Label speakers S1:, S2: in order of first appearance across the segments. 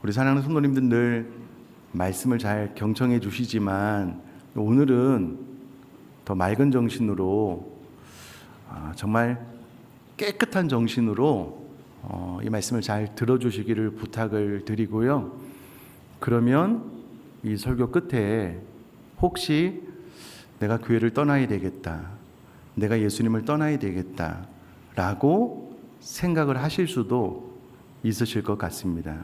S1: 우리 사랑하는 성도님들 늘 말씀을 잘 경청해 주시지만 오늘은 더 맑은 정신으로 정말 깨끗한 정신으로 이 말씀을 잘 들어주시기를 부탁을 드리고요. 그러면 이 설교 끝에 혹시 내가 교회를 떠나야 되겠다, 내가 예수님을 떠나야 되겠다 라고 생각을 하실 수도 있으실 것 같습니다.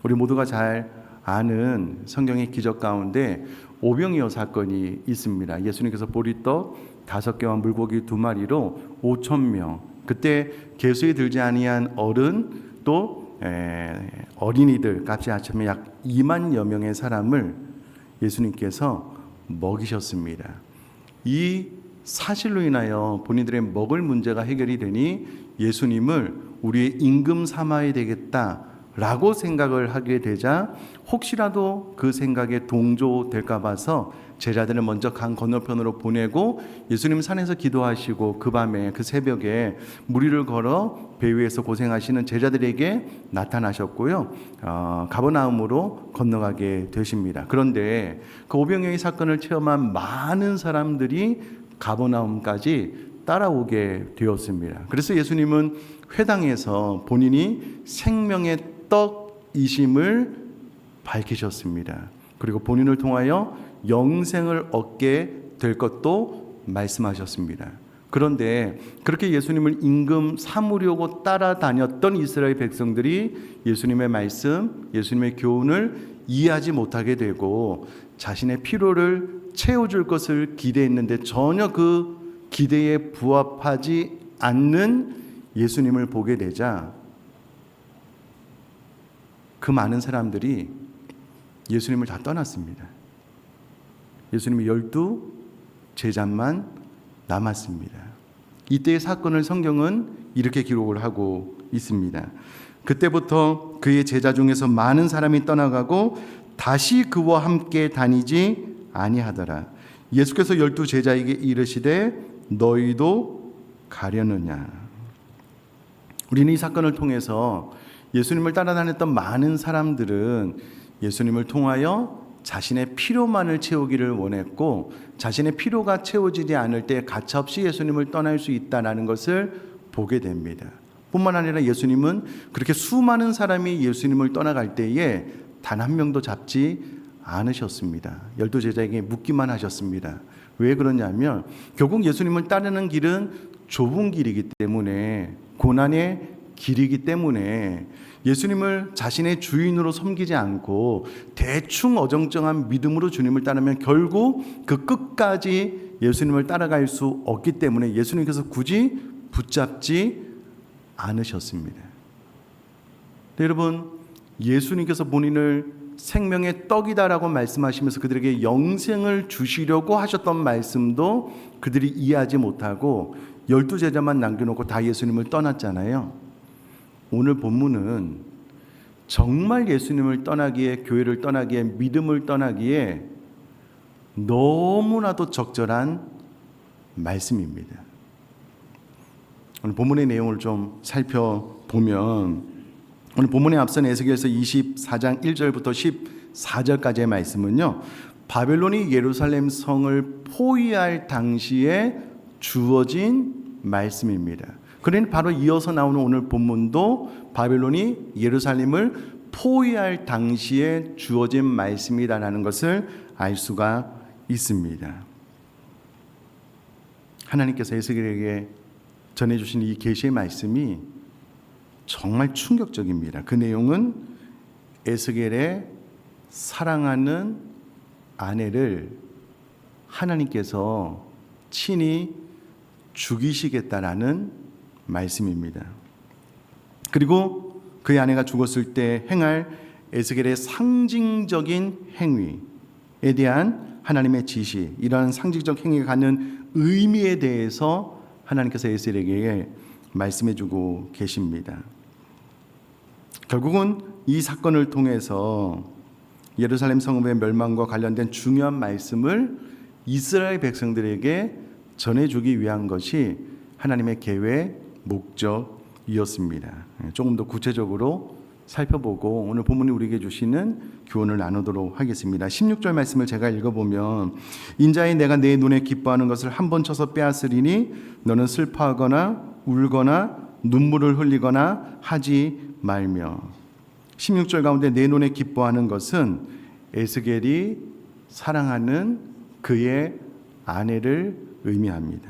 S1: 우리 모두가 잘 아는 성경의 기적 가운데 오병이어 사건이 있습니다. 예수님께서 보리떡 5개와 물고기 2마리로 5,000명, 그때 계수에 들지 아니한 어른 또 어린이들 값이 합치면 약 2만여 명의 사람을 예수님께서 먹이셨습니다. 이 사실로 인하여 본인들의 먹을 문제가 해결이 되니 예수님을 우리의 임금 삼아야 되겠다라고 생각을 하게 되자 혹시라도 그 생각에 동조될까 봐서 제자들을 먼저 강 건너편으로 보내고 예수님 산에서 기도하시고 그 밤에 그 새벽에 무리를 걸어 배 위에서 고생하시는 제자들에게 나타나셨고요. 가버나움으로 건너가게 되십니다. 그런데 그 오병이어의 사건을 체험한 많은 사람들이 가버나움까지 따라오게 되었습니다. 그래서 예수님은 회당에서 본인이 생명의 떡이심을 밝히셨습니다. 그리고 본인을 통하여 영생을 얻게 될 것도 말씀하셨습니다. 그런데 그렇게 예수님을 임금 삼으려고 따라다녔던 이스라엘 백성들이 예수님의 말씀, 예수님의 교훈을 이해하지 못하게 되고 자신의 필요를 채워줄 것을 기대했는데 전혀 그 기대에 부합하지 않는 예수님을 보게 되자 그 많은 사람들이 예수님을 다 떠났습니다. 예수님의 12 제자만 남았습니다. 이때의 사건을 성경은 이렇게 기록을 하고 있습니다. 그때부터 그의 제자 중에서 많은 사람이 떠나가고 다시 그와 함께 다니지 아니하더라. 예수께서 12 제자에게 이르시되 너희도 가려느냐. 우리는 이 사건을 통해서 예수님을 따라다녔던 많은 사람들은 예수님을 통하여 자신의 필요만을 채우기를 원했고 자신의 필요가 채워지지 않을 때 가차없이 예수님을 떠날 수 있다는 것을 보게 됩니다. 뿐만 아니라 예수님은 그렇게 수많은 사람이 예수님을 떠나갈 때에 단 한 명도 잡지 않으셨습니다. 12 제자에게 묻기만 하셨습니다. 왜 그러냐면 결국 예수님을 따르는 길은 좁은 길이기 때문에, 고난의 길이기 때문에 예수님을 자신의 주인으로 섬기지 않고 대충 어정쩡한 믿음으로 주님을 따르면 결국 그 끝까지 예수님을 따라갈 수 없기 때문에 예수님께서 굳이 붙잡지 않으셨습니다. 여러분, 예수님께서 본인을 생명의 떡이다라고 말씀하시면서 그들에게 영생을 주시려고 하셨던 말씀도 그들이 이해하지 못하고 12 제자만 남겨놓고 다 예수님을 떠났잖아요. 오늘 본문은 정말 예수님을 떠나기에, 교회를 떠나기에, 믿음을 떠나기에 너무나도 적절한 말씀입니다. 오늘 본문의 내용을 좀 살펴보면 오늘 본문에 앞선 에스겔서 24장 1절부터 14절까지의 말씀은요, 바벨론이 예루살렘 성을 포위할 당시에 주어진 말씀입니다. 그러니 바로 이어서 나오는 오늘 본문도 바벨론이 예루살렘을 포위할 당시에 주어진 말씀이다라는 것을 알 수가 있습니다. 하나님께서 에스겔에게 전해주신 이 계시의 말씀이 정말 충격적입니다. 그 내용은 에스겔의 사랑하는 아내를 하나님께서 친히 죽이시겠다라는 말씀입니다. 그리고 그의 아내가 죽었을 때 행할 에스겔의 상징적인 행위에 대한 하나님의 지시, 이러한 상징적 행위가 갖는 의미에 대해서 하나님께서 에스겔에게 말씀해 주고 계십니다. 결국은 이 사건을 통해서 예루살렘 성읍의 멸망과 관련된 중요한 말씀을 이스라엘 백성들에게 전해주기 위한 것이 하나님의 계획, 목적이었습니다. 조금 더 구체적으로 살펴보고 오늘 본문이 우리에게 주시는 교훈을 나누도록 하겠습니다. 16절 말씀을 제가 읽어보면 인자의 내가 내 눈에 기뻐하는 것을 한 번 쳐서 빼앗으리니 너는 슬퍼하거나 울거나 눈물을 흘리거나 하지 말며. 16절 가운데 내 눈에 기뻐하는 것은 에스겔이 사랑하는 그의 아내를 의미합니다.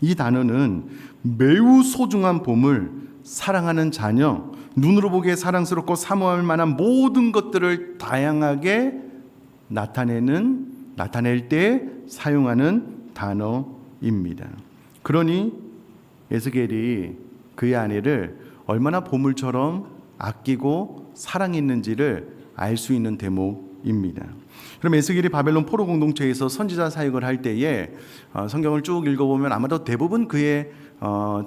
S1: 이 단어는 매우 소중한 보물, 사랑하는 자녀, 눈으로 보기에 사랑스럽고 사모할 만한 모든 것들을 다양하게 나타낼 때 사용하는 단어입니다. 그러니 에스겔이 그의 아내를 얼마나 보물처럼 아끼고 사랑했는지를 알 수 있는 대목입니다. 그럼 에스겔이 바벨론 포로 공동체에서 선지자 사역을 할 때에 성경을 쭉 읽어보면 아마도 대부분 그의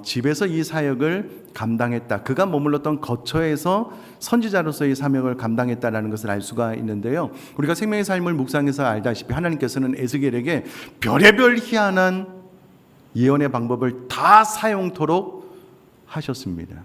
S1: 집에서 이 사역을 감당했다. 그가 머물렀던 거처에서 선지자로서의 사명을 감당했다라는 것을 알 수가 있는데요. 우리가 생명의 삶을 묵상해서 알다시피 하나님께서는 에스겔에게 별의별 희한한 예언의 방법을 다 사용토록 하셨습니다.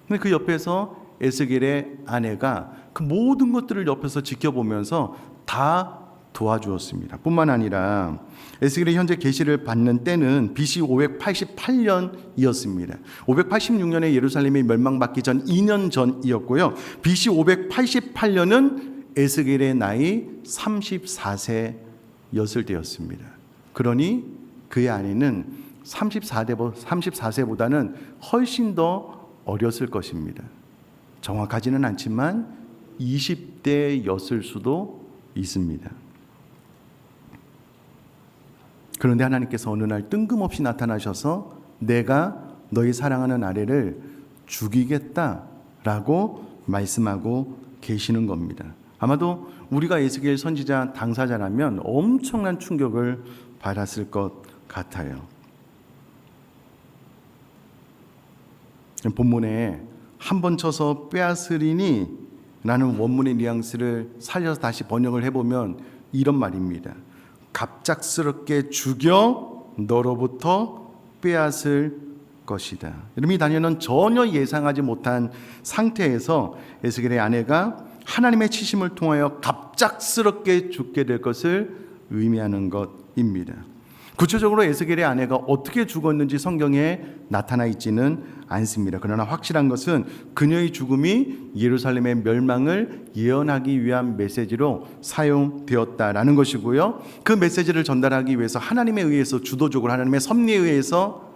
S1: 근데 그 옆에서 에스겔의 아내가 그 모든 것들을 옆에서 지켜보면서 다 도와주었습니다. 뿐만 아니라 에스겔이 현재 계시를 받는 때는 BC 588년이었습니다. 586년에 예루살렘이 멸망받기 전 2년 전이었고요. BC 588년은 에스겔의 나이 34세였을 때였습니다. 그러니 그의 아내는 34세보다는 훨씬 더 어렸을 것입니다. 정확하지는 않지만 20대였을 수도 있습니다. 그런데 하나님께서 어느 날 뜬금없이 나타나셔서 내가 너희 사랑하는 아내를 죽이겠다라고 말씀하고 계시는 겁니다. 아마도 우리가 에스겔 선지자 당사자라면 엄청난 충격을 받았을 것 같아요. 본문에 한 번 쳐서 빼앗으리니 라는 원문의 뉘앙스를 살려서 다시 번역을 해보면 이런 말입니다. 갑작스럽게 죽여 너로부터 빼앗을 것이다. 여러분, 이 단어는 전혀 예상하지 못한 상태에서 에스겔의 아내가 하나님의 치심을 통하여 갑작스럽게 죽게 될 것을 의미하는 것입니다. 구체적으로 에스겔의 아내가 어떻게 죽었는지 성경에 나타나 있지는 않습니다. 그러나 확실한 것은 그녀의 죽음이 예루살렘의 멸망을 예언하기 위한 메시지로 사용되었다라는 것이고요. 그 메시지를 전달하기 위해서 하나님에 의해서 주도적으로 하나님의 섭리에 의해서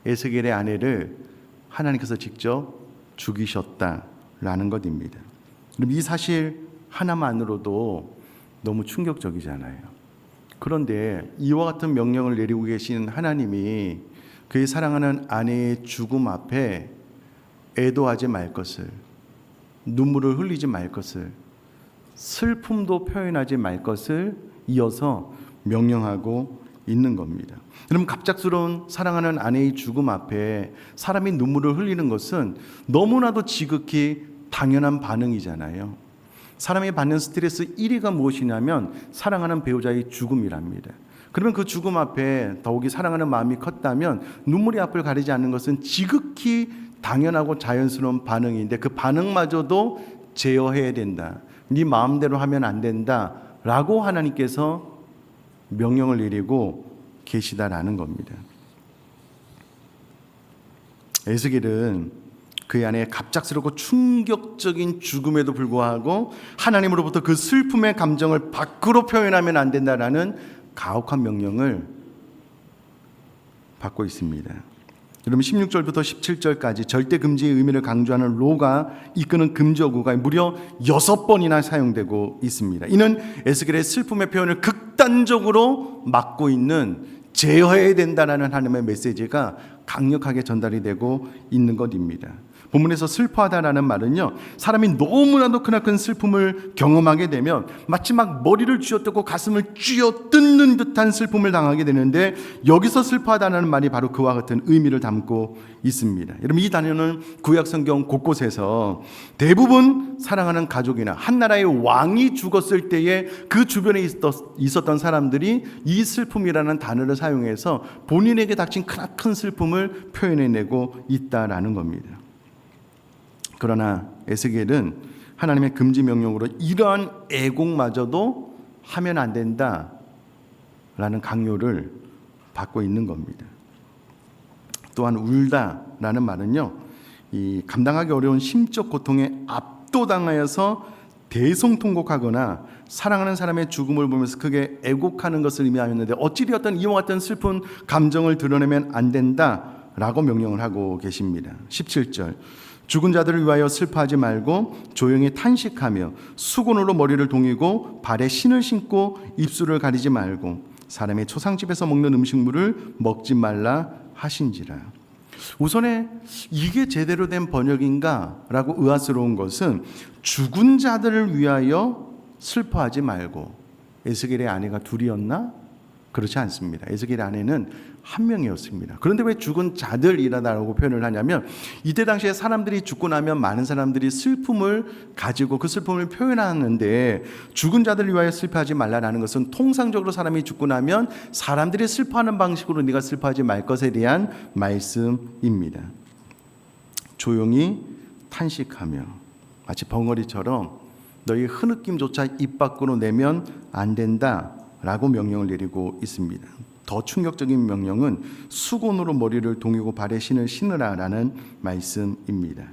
S1: 에스겔의 아내를 하나님께서 직접 죽이셨다라는 것입니다. 그럼 이 사실 하나만으로도 너무 충격적이잖아요. 그런데 이와 같은 명령을 내리고 계신 하나님이 그의 사랑하는 아내의 죽음 앞에 애도하지 말 것을, 눈물을 흘리지 말 것을, 슬픔도 표현하지 말 것을 이어서 명령하고 있는 겁니다. 여러분, 갑작스러운 사랑하는 아내의 죽음 앞에 사람이 눈물을 흘리는 것은 너무나도 지극히 당연한 반응이잖아요. 사람이 받는 스트레스 1위가 무엇이냐면 사랑하는 배우자의 죽음이랍니다. 그러면 그 죽음 앞에 더욱이 사랑하는 마음이 컸다면 눈물이 앞을 가리지 않는 것은 지극히 당연하고 자연스러운 반응인데 그 반응마저도 제어해야 된다. 네 마음대로 하면 안 된다 라고 하나님께서 명령을 내리고 계시다라는 겁니다. 에스겔은 그 안에 갑작스럽고 충격적인 죽음에도 불구하고 하나님으로부터 그 슬픔의 감정을 밖으로 표현하면 안 된다라는 가혹한 명령을 받고 있습니다. 여러분, 16절부터 17절까지 절대 금지의 의미를 강조하는 로가 이끄는 금지 어구가 무려 6번이나 사용되고 있습니다. 이는 에스겔의 슬픔의 표현을 극단적으로 막고 있는 제어해야 된다라는 하나님의 메시지가 강력하게 전달이 되고 있는 것입니다. 본문에서 슬퍼하다라는 말은요, 사람이 너무나도 크나큰 슬픔을 경험하게 되면 마치 막 머리를 쥐어뜯고 가슴을 쥐어뜯는 듯한 슬픔을 당하게 되는데, 여기서 슬퍼하다라는 말이 바로 그와 같은 의미를 담고 있습니다. 여러분, 이 단어는 구약 성경 곳곳에서 대부분 사랑하는 가족이나 한 나라의 왕이 죽었을 때에 그 주변에 있었던 사람들이 이 슬픔이라는 단어를 사용해서 본인에게 닥친 크나큰 슬픔을 표현해내고 있다라는 겁니다. 그러나 에스겔은 하나님의 금지 명령으로 이러한 애곡마저도 하면 안 된다라는 강요를 받고 있는 겁니다. 또한 울다라는 말은요, 이 감당하기 어려운 심적 고통에 압도당하여서 대성통곡하거나 사랑하는 사람의 죽음을 보면서 크게 애곡하는 것을 의미하였는데, 어찌되었든 이와 같은 슬픈 감정을 드러내면 안 된다라고 명령을 하고 계십니다. 17절, 죽은 자들을 위하여 슬퍼하지 말고 조용히 탄식하며 수건으로 머리를 동이고 발에 신을 신고 입술을 가리지 말고 사람의 초상집에서 먹는 음식물을 먹지 말라 하신지라. 우선에 이게 제대로 된 번역인가 라고 의아스러운 것은, 죽은 자들을 위하여 슬퍼하지 말고, 에스겔의 아내가 둘이었나? 그렇지 않습니다. 에스겔의 아내는 한 명이었습니다. 그런데 왜 죽은 자들이라고 표현을 하냐면, 이때 당시에 사람들이 죽고 나면 많은 사람들이 슬픔을 가지고 그 슬픔을 표현하는데, 죽은 자들을 위하여 슬퍼하지 말라라는 것은 통상적으로 사람이 죽고 나면 사람들이 슬퍼하는 방식으로 네가 슬퍼하지 말 것에 대한 말씀입니다. 조용히 탄식하며, 마치 벙어리처럼 너희 흐느낌조차 입 밖으로 내면 안 된다라고 명령을 내리고 있습니다. 더 충격적인 명령은 수건으로 머리를 동이고 발에 신을 신으라라는 말씀입니다.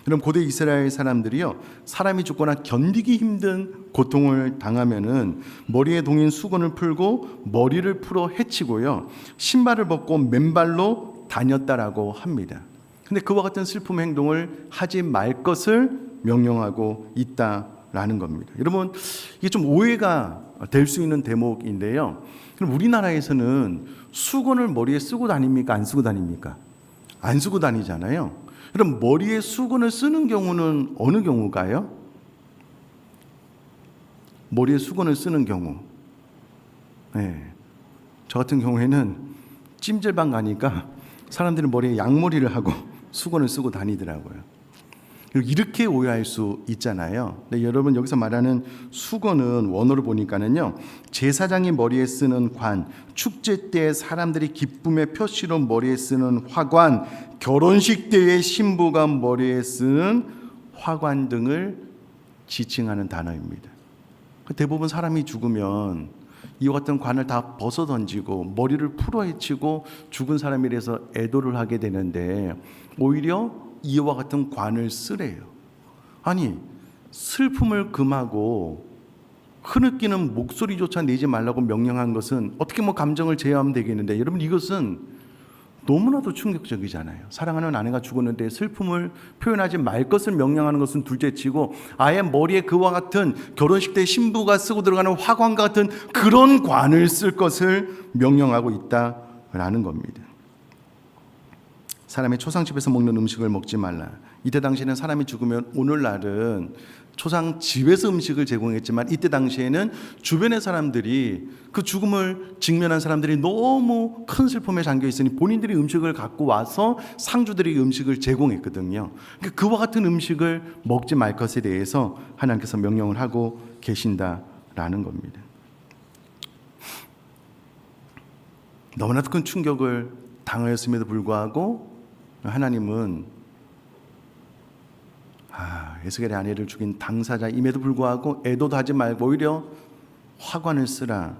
S1: 그럼 고대 이스라엘 사람들이요, 사람이 죽거나 견디기 힘든 고통을 당하면은 머리에 동인 수건을 풀고 머리를 풀어 헤치고요, 신발을 벗고 맨발로 다녔다라고 합니다. 근데 그와 같은 슬픔 행동을 하지 말 것을 명령하고 있다라는 겁니다. 여러분, 이게 좀 오해가 될 수 있는 대목인데요. 그럼 우리나라에서는 수건을 머리에 쓰고 다닙니까? 안 쓰고 다닙니까? 안 쓰고 다니잖아요. 그럼 머리에 수건을 쓰는 경우는 어느 경우가요? 머리에 수건을 쓰는 경우. 네. 저 같은 경우에는 찜질방 가니까 사람들이 머리에 양머리를 하고 수건을 쓰고 다니더라고요. 이렇게 오해할 수 있잖아요. 근데 여러분, 여기서 말하는 수건은 원어로 보니까는요, 제사장이 머리에 쓰는 관, 축제 때 사람들이 기쁨의 표시로 머리에 쓰는 화관, 결혼식 때의 신부가 머리에 쓰는 화관 등을 지칭하는 단어입니다. 대부분 사람이 죽으면 이와 같은 관을 다 벗어 던지고 머리를 풀어 헤치고 죽은 사람에 대해서 애도를 하게 되는데, 오히려 이와 같은 관을 쓰래요. 아니, 슬픔을 금하고 흐느끼는 목소리조차 내지 말라고 명령한 것은 어떻게 감정을 제어하면 되겠는데, 여러분, 이것은 너무나도 충격적이잖아요. 사랑하는 아내가 죽었는데 슬픔을 표현하지 말 것을 명령하는 것은 둘째치고, 아예 머리에 그와 같은 결혼식 때 신부가 쓰고 들어가는 화관과 같은 그런 관을 쓸 것을 명령하고 있다라는 겁니다. 사람의 초상집에서 먹는 음식을 먹지 말라. 이때 당시에는 사람이 죽으면, 오늘날은 초상집에서 음식을 제공했지만, 이때 당시에는 주변의 사람들이, 그 죽음을 직면한 사람들이 너무 큰 슬픔에 잠겨 있으니 본인들이 음식을 갖고 와서 상주들에게 음식을 제공했거든요. 그러니까 그와 같은 음식을 먹지 말 것에 대해서 하나님께서 명령을 하고 계신다라는 겁니다. 너무나도 큰 충격을 당하였음에도 불구하고 하나님은 에스겔의 아내를 죽인 당사자임에도 불구하고 애도도 하지 말고 오히려 화관을 쓰라,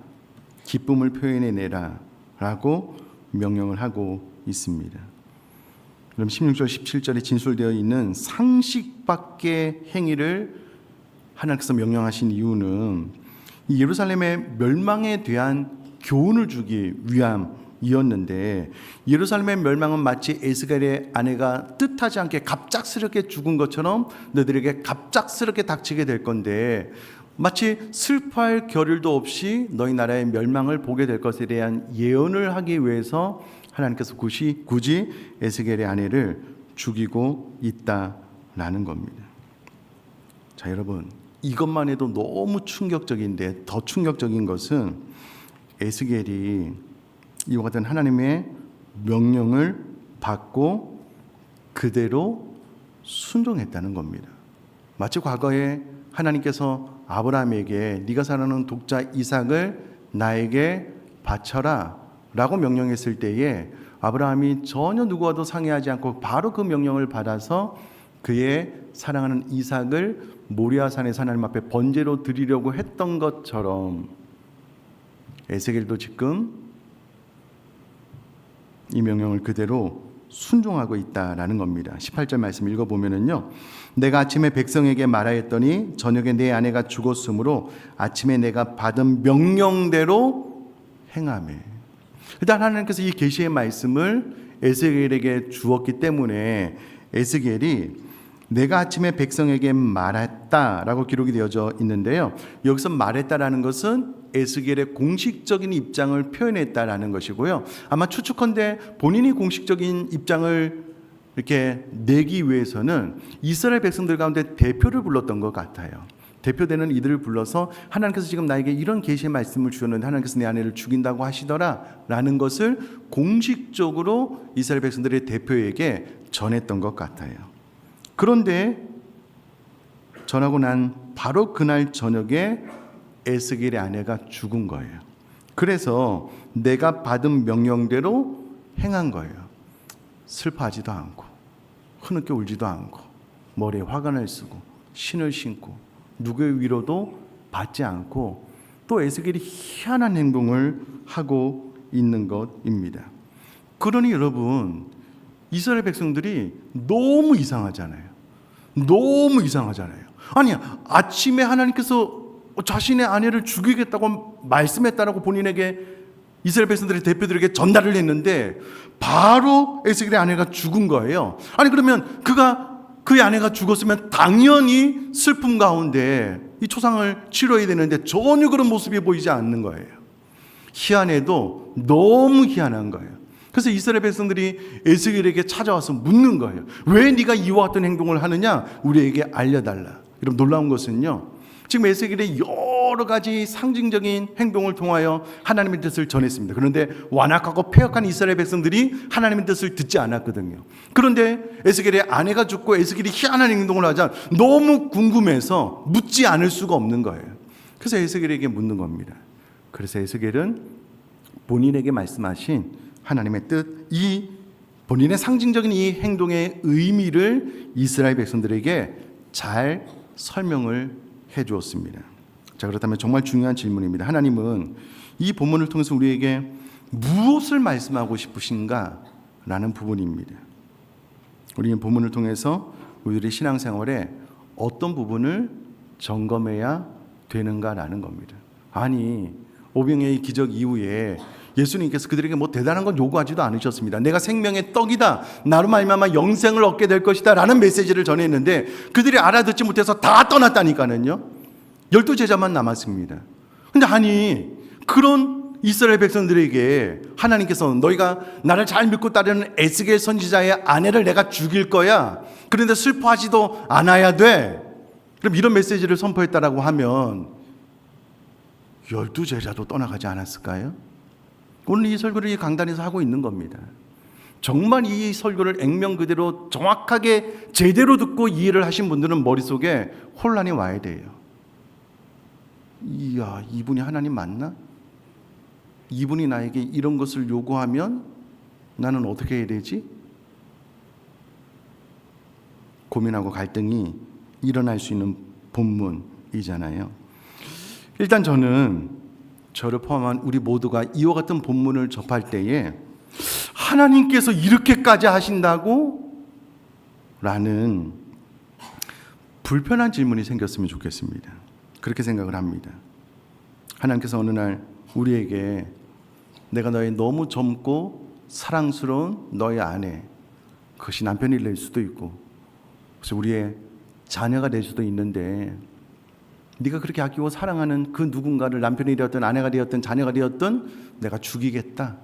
S1: 기쁨을 표현해내라 라고 명령을 하고 있습니다. 그럼 16절 17절에 진술되어 있는 상식 밖의 행위를 하나님께서 명령하신 이유는 이 예루살렘의 멸망에 대한 교훈을 주기 위함이었는데, 예루살렘의 멸망은 마치 에스겔의 아내가 뜻하지 않게 갑작스럽게 죽은 것처럼 너희들에게 갑작스럽게 닥치게 될 건데, 마치 슬퍼할 겨를도 없이 너희 나라의 멸망을 보게 될 것에 대한 예언을 하기 위해서 하나님께서 굳이 에스겔의 아내를 죽이고 있다라는 겁니다. 자, 여러분, 이것만 해도 너무 충격적인데, 더 충격적인 것은 에스겔이 이와 같은 하나님의 명령을 받고 그대로 순종했다는 겁니다. 마치 과거에 하나님께서 아브라함에게 네가 사랑하는 독자 이삭을 나에게 바쳐라 라고 명령했을 때에, 아브라함이 전혀 누구와도 상의하지 않고 바로 그 명령을 받아서 그의 사랑하는 이삭을 모리아산에서 하나님 앞에 번제로 드리려고 했던 것처럼 에스겔도 지금 이 명령을 그대로 순종하고 있다라는 겁니다. 18절 말씀 읽어보면은요, 내가 아침에 백성에게 말하였더니 저녁에 내 아내가 죽었으므로 아침에 내가 받은 명령대로 행하매. 일단 하나님께서 이 계시의 말씀을 에스겔에게 주었기 때문에 에스겔이 내가 아침에 백성에게 말했다라고 기록이 되어져 있는데요, 여기서 말했다라는 것은 에스겔의 공식적인 입장을 표현했다라는 것이고요, 아마 추측컨대 본인이 공식적인 입장을 이렇게 내기 위해서는 이스라엘 백성들 가운데 대표를 불렀던 것 같아요. 대표되는 이들을 불러서 하나님께서 지금 나에게 이런 계시의 말씀을 주셨는데 하나님께서 내 아내를 죽인다고 하시더라 라는 것을 공식적으로 이스라엘 백성들의 대표에게 전했던 것 같아요. 그런데 전하고 난 바로 그날 저녁에 에스겔의 아내가 죽은 거예요. 그래서 내가 받은 명령대로 행한 거예요. 슬퍼하지도 않고 흐느껴 울지도 않고 머리에 화관을 쓰고 신을 신고 누구의 위로도 받지 않고 또 에스겔이 희한한 행동을 하고 있는 것입니다. 그러니 여러분, 이스라엘 백성들이 너무 이상하잖아요. 너무 이상하잖아요. 아니, 아침에 하나님께서 자신의 아내를 죽이겠다고 말씀했다라고 본인에게 이스라엘 백성들의 대표들에게 전달을 했는데 바로 에스겔의 아내가 죽은 거예요. 아니, 그러면 그의 아내가 죽었으면 당연히 슬픔 가운데 이 초상을 치러야 되는데 전혀 그런 모습이 보이지 않는 거예요. 희한해도 너무 희한한 거예요. 그래서 이스라엘 백성들이 에스겔에게 찾아와서 묻는 거예요. 왜 네가 이와 같은 행동을 하느냐? 우리에게 알려달라. 여러분, 놀라운 것은요, 지금 에스겔의 여러 가지 상징적인 행동을 통하여 하나님의 뜻을 전했습니다. 그런데 완악하고 패역한 이스라엘 백성들이 하나님의 뜻을 듣지 않았거든요. 그런데 에스겔의 아내가 죽고 에스겔이 희한한 행동을 하자 너무 궁금해서 묻지 않을 수가 없는 거예요. 그래서 에스겔에게 묻는 겁니다. 그래서 에스겔은 본인에게 말씀하신 하나님의 뜻, 이 본인의 상징적인 이 행동의 의미를 이스라엘 백성들에게 잘 설명을 해 주었습니다. 자, 그렇다면 정말 중요한 질문입니다. 하나님은 이 본문을 통해서 우리에게 무엇을 말씀하고 싶으신가? 라는 부분입니다. 우리는 본문을 통해서 우리들의 신앙생활에 어떤 부분을 점검해야 되는가라는 겁니다. 아니, 오병이의 기적 이후에 예수님께서 그들에게 뭐 대단한 건 요구하지도 않으셨습니다. 내가 생명의 떡이다, 나로 말미암아 영생을 얻게 될 것이다 라는 메시지를 전했는데 그들이 알아듣지 못해서 다 떠났다니까는요. 12제자만 남았습니다. 근데 아니, 그런 이스라엘 백성들에게 하나님께서 너희가 나를 잘 믿고 따르는 에스겔 선지자의 아내를 내가 죽일 거야, 그런데 슬퍼하지도 않아야 돼, 그럼 이런 메시지를 선포했다라고 하면 12제자도 떠나가지 않았을까요? 오늘 이 설교를 이 강단에서 하고 있는 겁니다. 정말 이 설교를 액면 그대로 정확하게 제대로 듣고 이해를 하신 분들은 머릿속에 혼란이 와야 돼요. 이야, 이분이 하나님 맞나? 이분이 나에게 이런 것을 요구하면 나는 어떻게 해야 되지? 고민하고 갈등이 일어날 수 있는 본문이잖아요. 일단 저를 포함한 우리 모두가 이와 같은 본문을 접할 때에 하나님께서 이렇게까지 하신다고? 라는 불편한 질문이 생겼으면 좋겠습니다. 그렇게 생각을 합니다. 하나님께서 어느 날 우리에게 내가 너의 너무 젊고 사랑스러운 너의 아내, 그것이 남편이 될 수도 있고 그래서 우리의 자녀가 될 수도 있는데 네가 그렇게 아끼고 사랑하는 그 누군가를 남편이 되었든 아내가 되었든 자녀가 되었든 내가 죽이겠다.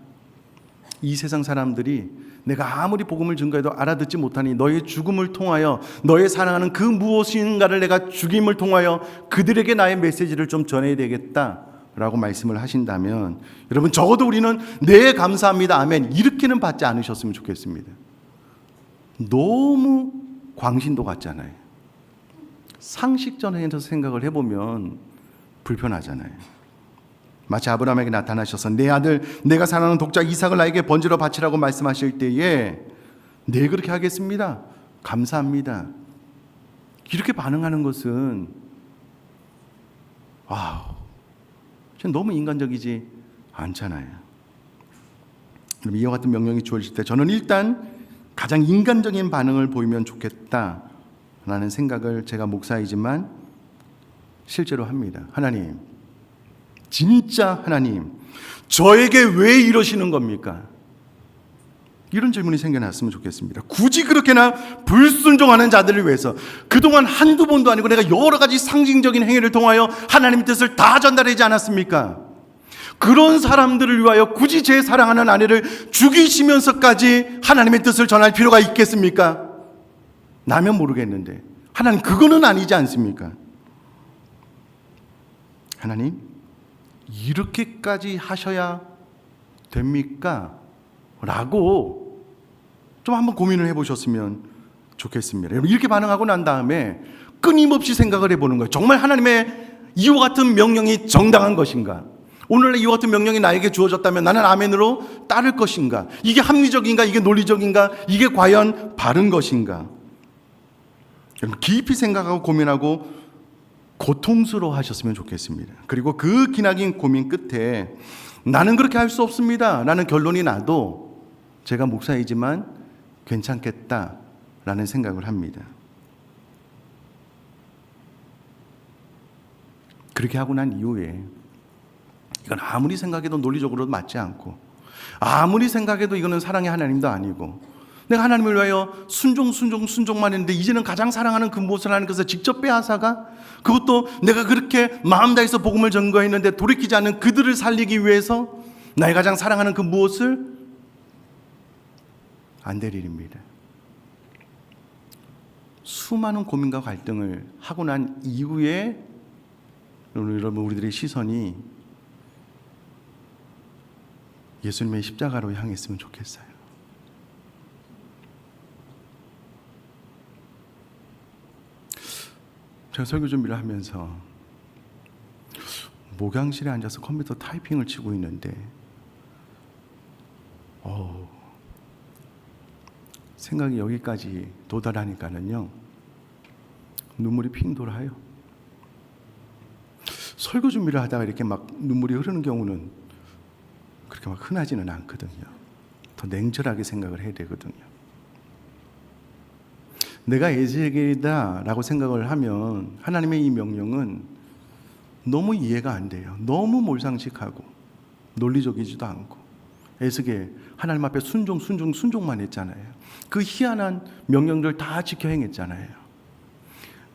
S1: 이 세상 사람들이 내가 아무리 복음을 증거해도 알아듣지 못하니 너의 죽음을 통하여 너의 사랑하는 그 무엇인가를 내가 죽임을 통하여 그들에게 나의 메시지를 좀 전해야 되겠다라고 말씀을 하신다면 여러분, 적어도 우리는 네, 감사합니다, 아멘, 이렇게는 받지 않으셨으면 좋겠습니다. 너무 광신도 같잖아요. 상식전에서 생각을 해보면 불편하잖아요. 마치 아브라함에게 나타나셔서 내 아들, 내가 사랑하는 독자 이삭을 나에게 번제로 바치라고 말씀하실 때에 네, 그렇게 하겠습니다, 감사합니다, 이렇게 반응하는 것은 너무 인간적이지 않잖아요. 그럼 이와 같은 명령이 주어질 때 저는 일단 가장 인간적인 반응을 보이면 좋겠다라는 생각을 제가 목사이지만 실제로 합니다. 하나님, 진짜 하나님, 저에게 왜 이러시는 겁니까? 이런 질문이 생겨났으면 좋겠습니다. 굳이 그렇게나 불순종하는 자들을 위해서 그동안 한두 번도 아니고 내가 여러 가지 상징적인 행위를 통하여 하나님의 뜻을 다 전달하지 않았습니까? 그런 사람들을 위하여 굳이 제 사랑하는 아내를 죽이시면서까지 하나님의 뜻을 전할 필요가 있겠습니까? 나면 모르겠는데 하나님, 그거는 아니지 않습니까? 하나님, 이렇게까지 하셔야 됩니까? 라고 좀 한번 고민을 해보셨으면 좋겠습니다. 이렇게 반응하고 난 다음에 끊임없이 생각을 해보는 거예요. 정말 하나님의 이와 같은 명령이 정당한 것인가? 오늘날 이와 같은 명령이 나에게 주어졌다면 나는 아멘으로 따를 것인가? 이게 합리적인가? 이게 논리적인가? 이게 과연 바른 것인가? 여러분, 깊이 생각하고 고민하고 고통스러워 하셨으면 좋겠습니다. 그리고 그 기나긴 고민 끝에 나는 그렇게 할 수 없습니다 라는 결론이 나도 제가 목사이지만 괜찮겠다라는 생각을 합니다. 그렇게 하고 난 이후에 이건 아무리 생각해도 논리적으로 맞지 않고 아무리 생각해도 이거는 사랑의 하나님도 아니고 내가 하나님을 위하여 순종만 했는데 이제는 가장 사랑하는 그 무엇을 하나님께서 직접 빼앗아가, 그것도 내가 그렇게 마음 다해서 복음을 전거했는데 돌이키지 않는 그들을 살리기 위해서 나의 가장 사랑하는 그 무엇을 안 될 일입니다. 수많은 고민과 갈등을 하고 난 이후에 여러분, 우리들의 시선이 예수님의 십자가로 향했으면 좋겠어요. 제가 설교 준비를 하면서 목양실에 앉아서 컴퓨터 타이핑을 치고 있는데 생각이 여기까지 도달하니까는요 눈물이 핑 돌아요. 설교 준비를 하다가 이렇게 막 눈물이 흐르는 경우는 그렇게 막 흔하지는 않거든요. 더 냉철하게 생각을 해야 되거든요. 내가 에스겔이다라고 생각을 하면 하나님의 이 명령은 너무 이해가 안 돼요. 너무 몰상식하고 논리적이지도 않고. 에스겔 하나님 앞에 순종만 했잖아요. 그 희한한 명령들 다 지켜 행했잖아요.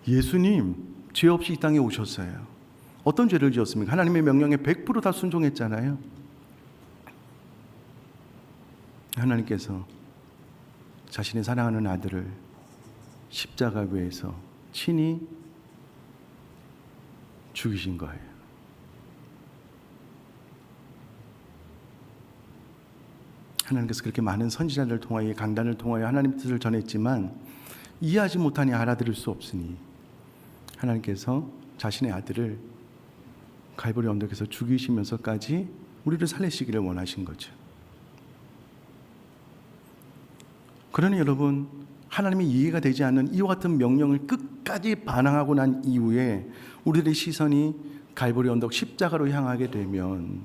S1: 예수님 죄 없이 이 땅에 오셨어요. 어떤 죄를 지었습니까? 하나님의 명령에 100% 다 순종했잖아요. 하나님께서 자신의 사랑하는 아들을 십자가 위에서 친히 죽이신 거예요. 하나님께서 그렇게 많은 선지자들을 통하여 강단을 통하여 하나님 뜻을 전했지만 이해하지 못하니 알아들을 수 없으니 하나님께서 자신의 아들을 갈보리 언덕에서 죽이시면서까지 우리를 살리시기를 원하신 거죠. 그러니 여러분, 하나님이 이해가 되지 않는 이와 같은 명령을 끝까지 반항하고 난 이후에 우리들의 시선이 갈보리 언덕 십자가로 향하게 되면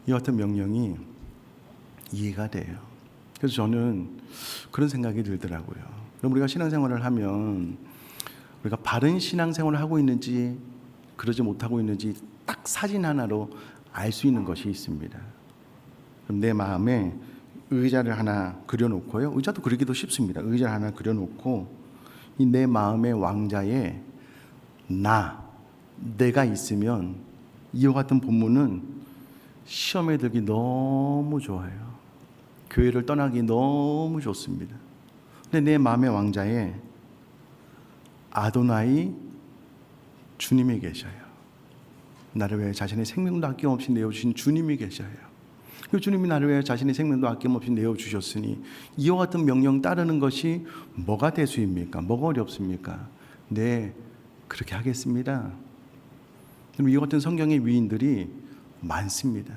S1: 이와 같은 명령이 이해가 돼요. 그래서 저는 그런 생각이 들더라고요. 그럼 우리가 신앙생활을 하면 우리가 바른 신앙생활을 하고 있는지 그러지 못하고 있는지 딱 사진 하나로 알 수 있는 것이 있습니다. 그럼 내 마음에 의자를 하나 그려놓고요. 의자도 그리기도 쉽습니다. 의자를 하나 그려놓고 이 내 마음의 왕자에 내가 있으면 이와 같은 본문은 시험에 들기 너무 좋아요. 교회를 떠나기 너무 좋습니다. 근데 내 마음의 왕자에 아도나이 주님이 계셔요. 나를 위해 자신의 생명도 아낌없이 내어주신 주님이 계셔요. 그 주님이 나를 위해 자신의 생명도 아낌없이 내어주셨으니 이와 같은 명령 따르는 것이 뭐가 대수입니까? 뭐가 어렵습니까? 네, 그렇게 하겠습니다. 이와 같은 성경의 위인들이 많습니다.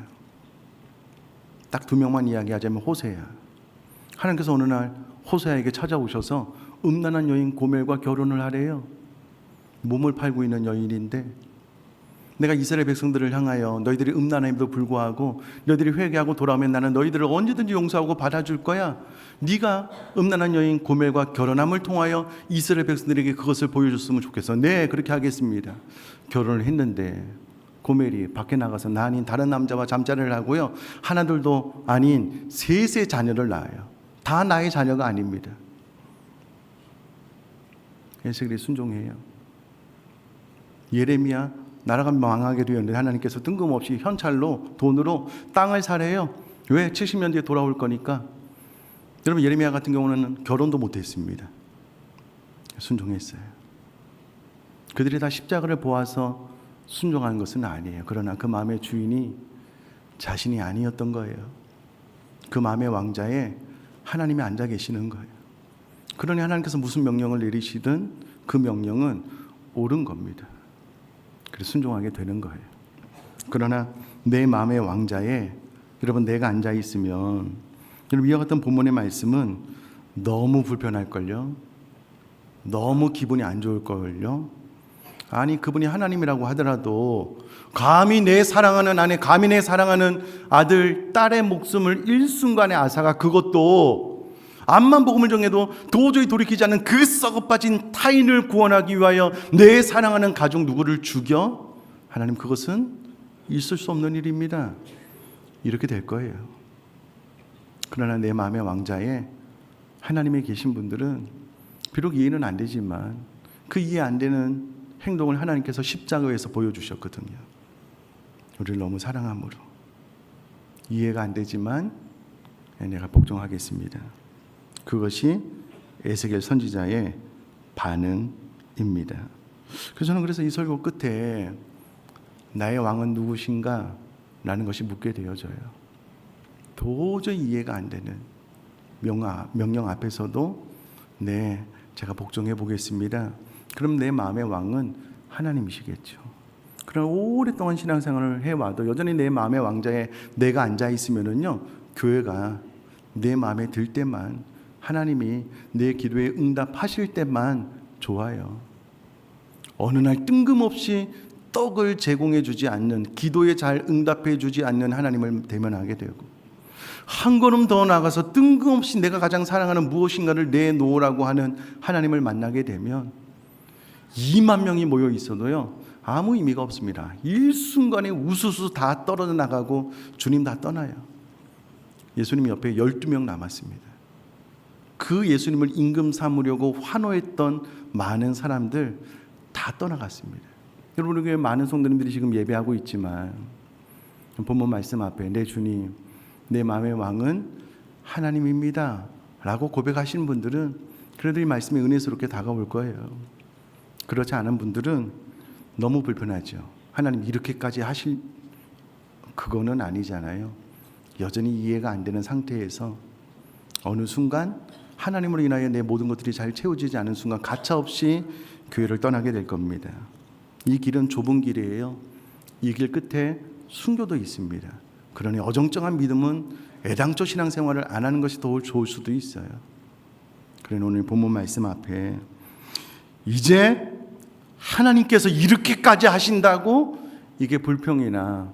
S1: 딱 두 명만 이야기하자면 호세아. 하나님께서 어느 날 호세아에게 찾아오셔서 음란한 여인 고멜과 결혼을 하래요. 몸을 팔고 있는 여인인데 내가 이스라엘 백성들을 향하여 너희들이 음란함에도 불구하고 너희들이 회개하고 돌아오면 나는 너희들을 언제든지 용서하고 받아줄 거야. 네가 음란한 여인 고멜과 결혼함을 통하여 이스라엘 백성들에게 그것을 보여줬으면 좋겠어. 네, 그렇게 하겠습니다. 결혼을 했는데 고멜이 밖에 나가서 나 아닌 다른 남자와 잠자리를 하고요, 하나둘도 아닌 셋의 자녀를 낳아요. 다 나의 자녀가 아닙니다. 에스겔이 순종해요. 예레미야 나라가 망하게 되었는데 하나님께서 뜬금없이 현찰로 돈으로 땅을 사래요. 왜? 70년 뒤에 돌아올 거니까. 여러분, 예레미야 같은 경우는 결혼도 못했습니다. 순종했어요. 그들이 다 십자가를 보아서 순종한 것은 아니에요. 그러나 그 마음의 주인이 자신이 아니었던 거예요. 그 마음의 왕자에 하나님이 앉아 계시는 거예요. 그러니 하나님께서 무슨 명령을 내리시든 그 명령은 옳은 겁니다. 그래서 순종하게 되는 거예요. 그러나 내 마음의 왕자에 여러분 내가 앉아 있으면, 여러분 이와 같은 본문의 말씀은 너무 불편할걸요. 너무 기분이 안 좋을걸요. 아니, 그분이 하나님이라고 하더라도 감히 내 사랑하는 아내, 감히 내 사랑하는 아들, 딸의 목숨을 일순간에 앗아가, 그것도 앞만 복음을 정해도 도저히 돌이키지 않는 그 썩어빠진 타인을 구원하기 위하여 내 사랑하는 가족 누구를 죽여? 하나님, 그것은 있을 수 없는 일입니다. 이렇게 될 거예요. 그러나 내 마음의 왕자에 하나님이 계신 분들은 비록 이해는 안 되지만 그 이해 안 되는 행동을 하나님께서 십자가에서 보여주셨거든요. 우리를 너무 사랑함으로. 이해가 안 되지만 내가 복종하겠습니다. 그것이 에스겔 선지자의 반응입니다. 그래서 저는 이 설교 끝에 나의 왕은 누구신가? 라는 것이 묻게 되어져요. 도저히 이해가 안 되는 명령 앞에서도 네, 제가 복종해 보겠습니다. 그럼 내 마음의 왕은 하나님이시겠죠. 그러나 오랫동안 신앙생활을 해와도 여전히 내 마음의 왕자에 내가 앉아 있으면은요, 교회가 내 마음에 들 때만, 하나님이 내 기도에 응답하실 때만 좋아요. 어느 날 뜬금없이 떡을 제공해 주지 않는, 기도에 잘 응답해 주지 않는 하나님을 대면하게 되고, 한 걸음 더 나가서 뜬금없이 내가 가장 사랑하는 무엇인가를 내놓으라고 하는 하나님을 만나게 되면 2만 명이 모여 있어도요, 아무 의미가 없습니다. 일순간에 우수수 다 떨어져 나가고 주님 다 떠나요. 예수님 옆에 12명 남았습니다. 그 예수님을 임금 삼으려고 환호했던 많은 사람들 다 떠나갔습니다. 여러분, 우리 교회 많은 성도님들이 지금 예배하고 있지만 본문 말씀 앞에 내 주님, 내 마음의 왕은 하나님입니다 라고 고백하시는 분들은 그래도 이 말씀이 은혜스럽게 다가올 거예요. 그렇지 않은 분들은 너무 불편하죠. 하나님 이렇게까지 하실, 그거는 아니잖아요. 여전히 이해가 안 되는 상태에서 어느 순간 하나님으로 인하여 내 모든 것들이 잘 채워지지 않은 순간 가차없이 교회를 떠나게 될 겁니다. 이 길은 좁은 길이에요. 이 길 끝에 순교도 있습니다. 그러니 어정쩡한 믿음은 애당초 신앙생활을 안 하는 것이 더 좋을 수도 있어요. 그러니 오늘 본문 말씀 앞에 이제 하나님께서 이렇게까지 하신다고 이게 불평이나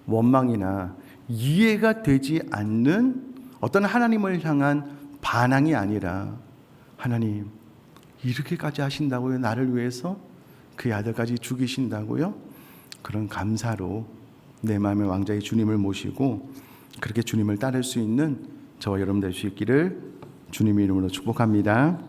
S1: 원망이나 이해가 되지 않는 어떤 하나님을 향한 반항이 아니라, 하나님 이렇게까지 하신다고요? 나를 위해서 그의 아들까지 죽이신다고요? 그런 감사로 내 마음의 왕자의 주님을 모시고 그렇게 주님을 따를 수 있는 저와 여러분 될 수 있기를 주님의 이름으로 축복합니다.